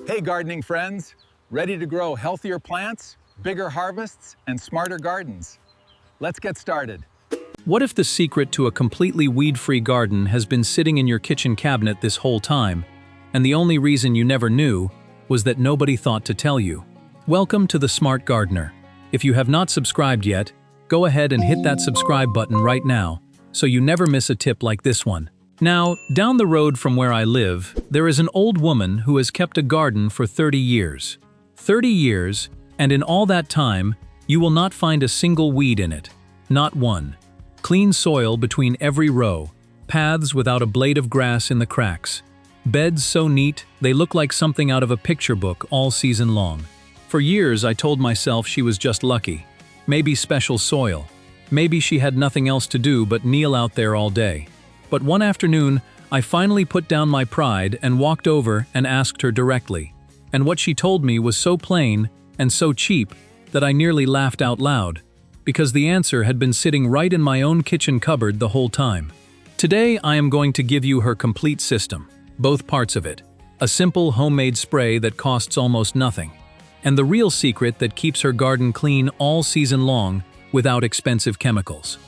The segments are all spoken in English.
Hey gardening friends, ready to grow healthier plants, bigger harvests, and smarter gardens? Let's get started. What if the secret to a completely weed-free garden has been sitting in your kitchen cabinet this whole time, and the only reason you never knew was that nobody thought to tell you? Welcome to The Smart Gardener. If you have not subscribed yet, go ahead and hit that subscribe button right now, so you never miss a tip like this one. Now, down the road from where I live, there is an old woman who has kept a garden for 30 years. 30 years, and in all that time, you will not find a single weed in it. Not one. Clean soil between every row, paths without a blade of grass in the cracks. Beds so neat, they look like something out of a picture book all season long. For years, I told myself she was just lucky. Maybe special soil. Maybe she had nothing else to do but kneel out there all day. But one afternoon, I finally put down my pride and walked over and asked her directly. And what she told me was so plain and so cheap that I nearly laughed out loud, because the answer had been sitting right in my own kitchen cupboard the whole time. Today, I am going to give you her complete system, both parts of it. A simple homemade spray that costs almost nothing, and the real secret that keeps her garden clean all season long without expensive chemicals.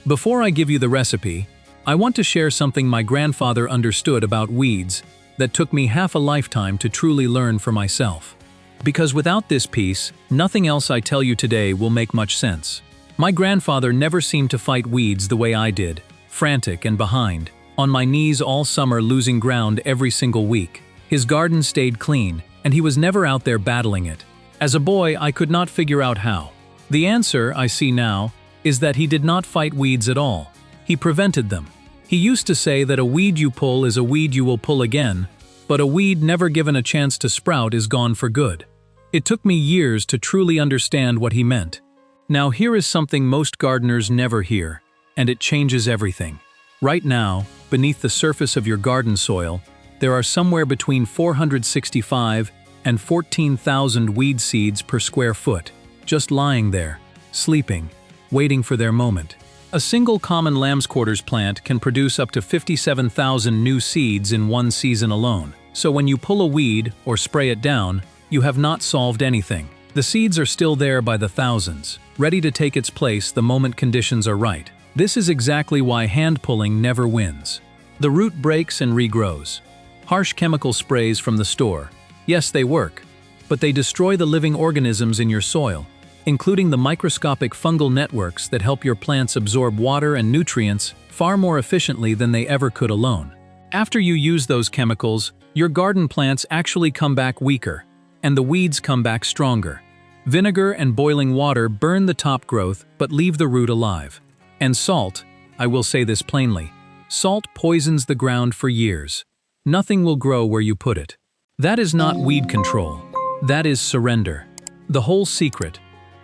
Before I give you the recipe, I want to share something my grandfather understood about weeds that took me half a lifetime to truly learn for myself. Because without this piece, nothing else I tell you today will make much sense. My grandfather never seemed to fight weeds the way I did, frantic and behind, on my knees all summer losing ground every single week. His garden stayed clean, and he was never out there battling it. As a boy, I could not figure out how. The answer, I see now, is that he did not fight weeds at all. He prevented them. He used to say that a weed you pull is a weed you will pull again, but a weed never given a chance to sprout is gone for good. It took me years to truly understand what he meant. Now here is something most gardeners never hear, and it changes everything. Right now, beneath the surface of your garden soil, there are somewhere between 465 and 14,000 weed seeds per square foot, just lying there, sleeping, waiting for their moment. A single common lamb's quarters plant can produce up to 57,000 new seeds in one season alone. So when you pull a weed or spray it down, you have not solved anything. The seeds are still there by the thousands, ready to take its place the moment conditions are right. This is exactly why hand pulling never wins. The root breaks and regrows. Harsh chemical sprays from the store, yes, they work, but they destroy the living organisms in your soil, including the microscopic fungal networks that help your plants absorb water and nutrients far more efficiently than they ever could alone. After you use those chemicals, your garden plants actually come back weaker, and the weeds come back stronger. Vinegar and boiling water burn the top growth but leave the root alive. And salt, I will say this plainly, salt poisons the ground for years. Nothing will grow where you put it. That is not weed control. That is surrender. The whole secret,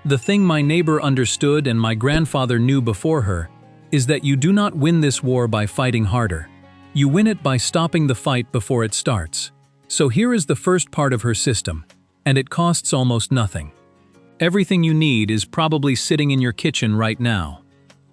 the thing my neighbor understood and my grandfather knew before her, is that you do not win this war by fighting harder. You win it by stopping the fight before it starts. So here is the first part of her system, and it costs almost nothing. Everything you need is probably sitting in your kitchen right now.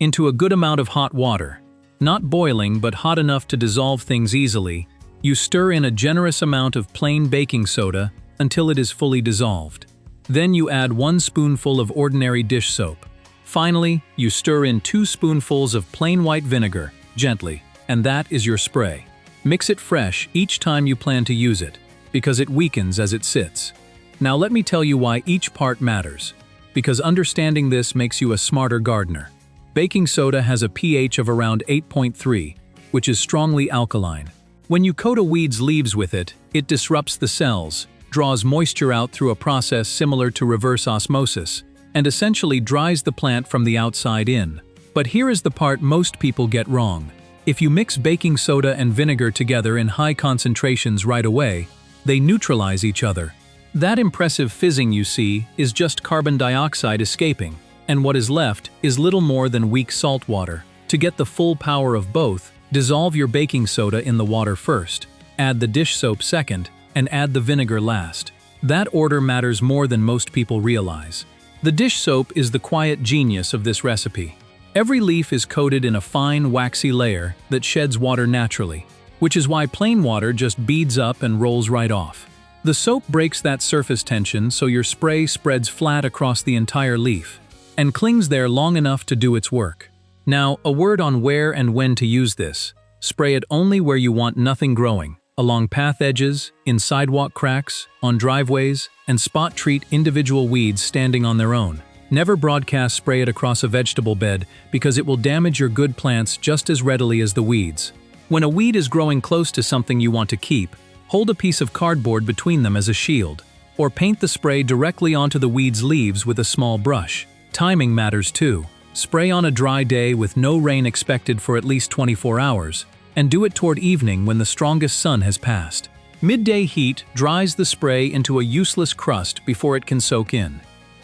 Into a good amount of hot water, not boiling but hot enough to dissolve things easily, you stir in a generous amount of plain baking soda until it is fully dissolved. Then you add 1 spoonful of ordinary dish soap. Finally, you stir in 2 spoonfuls of plain white vinegar, gently, and that is your spray. Mix it fresh each time you plan to use it, because it weakens as it sits. Now let me tell you why each part matters, because understanding this makes you a smarter gardener. Baking soda has a pH of around 8.3, which is strongly alkaline. When you coat a weed's leaves with it, it disrupts the cells, draws moisture out through a process similar to reverse osmosis, and essentially dries the plant from the outside in. But here is the part most people get wrong. If you mix baking soda and vinegar together in high concentrations right away, they neutralize each other. That impressive fizzing you see is just carbon dioxide escaping, and what is left is little more than weak salt water. To get the full power of both, dissolve your baking soda in the water first, add the dish soap second, and add the vinegar last. That order matters more than most people realize. The dish soap is the quiet genius of this recipe. Every leaf is coated in a fine, waxy layer that sheds water naturally, which is why plain water just beads up and rolls right off. The soap breaks that surface tension so your spray spreads flat across the entire leaf and clings there long enough to do its work. Now, a word on where and when to use this. Spray it only where you want nothing growing, along path edges, in sidewalk cracks, on driveways, and spot treat individual weeds standing on their own. Never broadcast spray it across a vegetable bed because it will damage your good plants just as readily as the weeds. When a weed is growing close to something you want to keep, hold a piece of cardboard between them as a shield, or paint the spray directly onto the weed's leaves with a small brush. Timing matters too. Spray on a dry day with no rain expected for at least 24 hours, and do it toward evening when the strongest sun has passed. Midday heat dries the spray into a useless crust before it can soak in.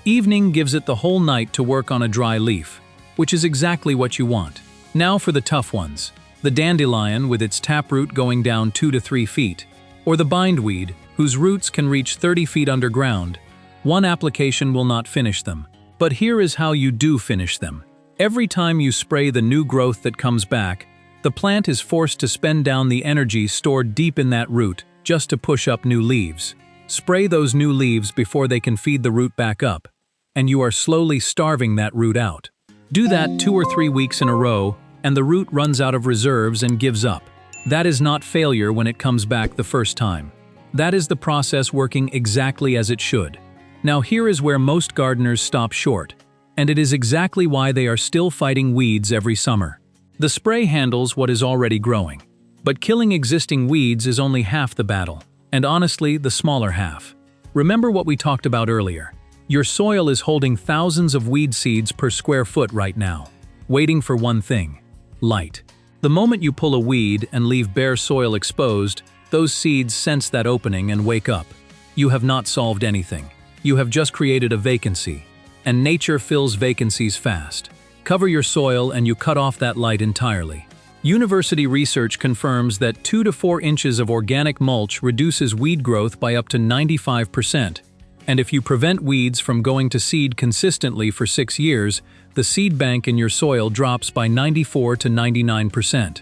Evening gives it the whole night to work on a dry leaf, which is exactly what you want. Now for the tough ones. The dandelion with its taproot going down 2 to 3 feet, or the bindweed, whose roots can reach 30 feet underground. One application will not finish them. But here is how you do finish them. Every time you spray the new growth that comes back, the plant is forced to spend down the energy stored deep in that root just to push up new leaves. Spray those new leaves before they can feed the root back up, and you are slowly starving that root out. Do that 2 or 3 weeks in a row, and the root runs out of reserves and gives up. That is not failure when it comes back the first time. That is the process working exactly as it should. Now here is where most gardeners stop short, and it is exactly why they are still fighting weeds every summer. The spray handles what is already growing, but killing existing weeds is only half the battle, and honestly, the smaller half. Remember what we talked about earlier. Your soil is holding thousands of weed seeds per square foot right now, waiting for one thing: light. The moment you pull a weed and leave bare soil exposed, those seeds sense that opening and wake up. You have not solved anything. You have just created a vacancy, and nature fills vacancies fast. Cover your soil and you cut off that light entirely. University research confirms that 2 to 4 inches of organic mulch reduces weed growth by up to 95%. And if you prevent weeds from going to seed consistently for 6 years, the seed bank in your soil drops by 94 to 99%.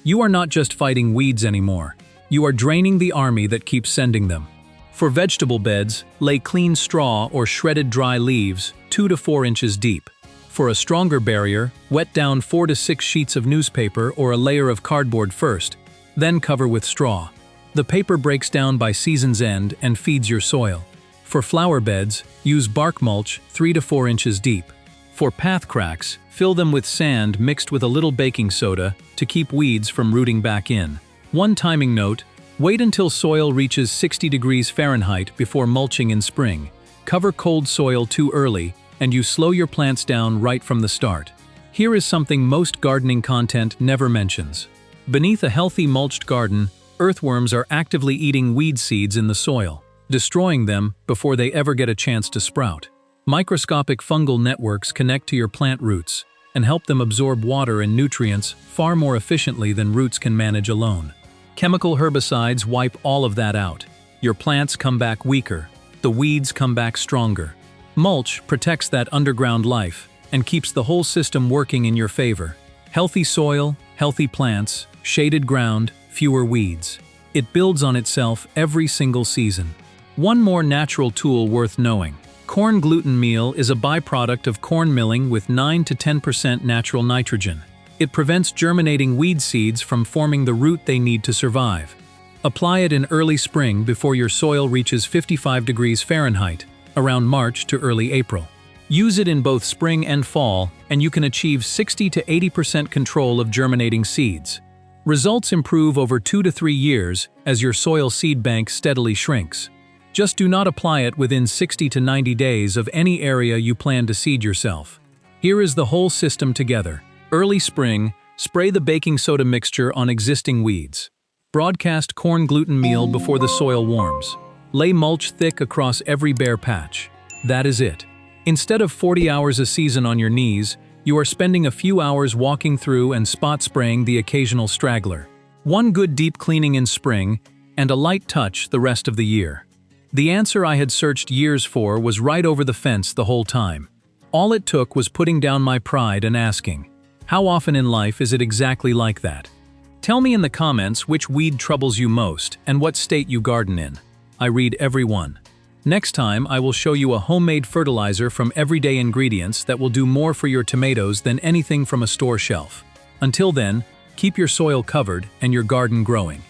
You are not just fighting weeds anymore. You are draining the army that keeps sending them. For vegetable beds, lay clean straw or shredded dry leaves 2 to 4 inches deep. For a stronger barrier, wet down 4 to 6 sheets of newspaper or a layer of cardboard first, then cover with straw. The paper breaks down by season's end and feeds your soil. For flower beds, use bark mulch 3 to 4 inches deep. For path cracks, fill them with sand mixed with a little baking soda to keep weeds from rooting back in. One timing note: wait until soil reaches 60 degrees Fahrenheit before mulching in spring. Cover cold soil too early, and you slow your plants down right from the start. Here is something most gardening content never mentions. Beneath a healthy mulched garden, earthworms are actively eating weed seeds in the soil, destroying them before they ever get a chance to sprout. Microscopic fungal networks connect to your plant roots and help them absorb water and nutrients far more efficiently than roots can manage alone. Chemical herbicides wipe all of that out. Your plants come back weaker. The weeds come back stronger. Mulch protects that underground life and keeps the whole system working in your favor. Healthy soil, healthy plants, shaded ground, fewer weeds. It builds on itself every single season. One more natural tool worth knowing. Corn gluten meal is a byproduct of corn milling with 9 to 10% natural nitrogen. It prevents germinating weed seeds from forming the root they need to survive. Apply it in early spring before your soil reaches 55 degrees Fahrenheit, around March to early April. Use it in both spring and fall, and you can achieve 60 to 80% control of germinating seeds. Results improve over 2 to 3 years as your soil seed bank steadily shrinks. Just do not apply it within 60 to 90 days of any area you plan to seed yourself. Here is the whole system together. Early spring, spray the baking soda mixture on existing weeds. Broadcast corn gluten meal before the soil warms. Lay mulch thick across every bare patch. That is it. Instead of 40 hours a season on your knees, you are spending a few hours walking through and spot spraying the occasional straggler. One good deep cleaning in spring, and a light touch the rest of the year. The answer I had searched years for was right over the fence the whole time. All it took was putting down my pride and asking, how often in life is it exactly like that? Tell me in the comments which weed troubles you most and what state you garden in. I read every one. Next time, I will show you a homemade fertilizer from everyday ingredients that will do more for your tomatoes than anything from a store shelf. Until then, keep your soil covered and your garden growing.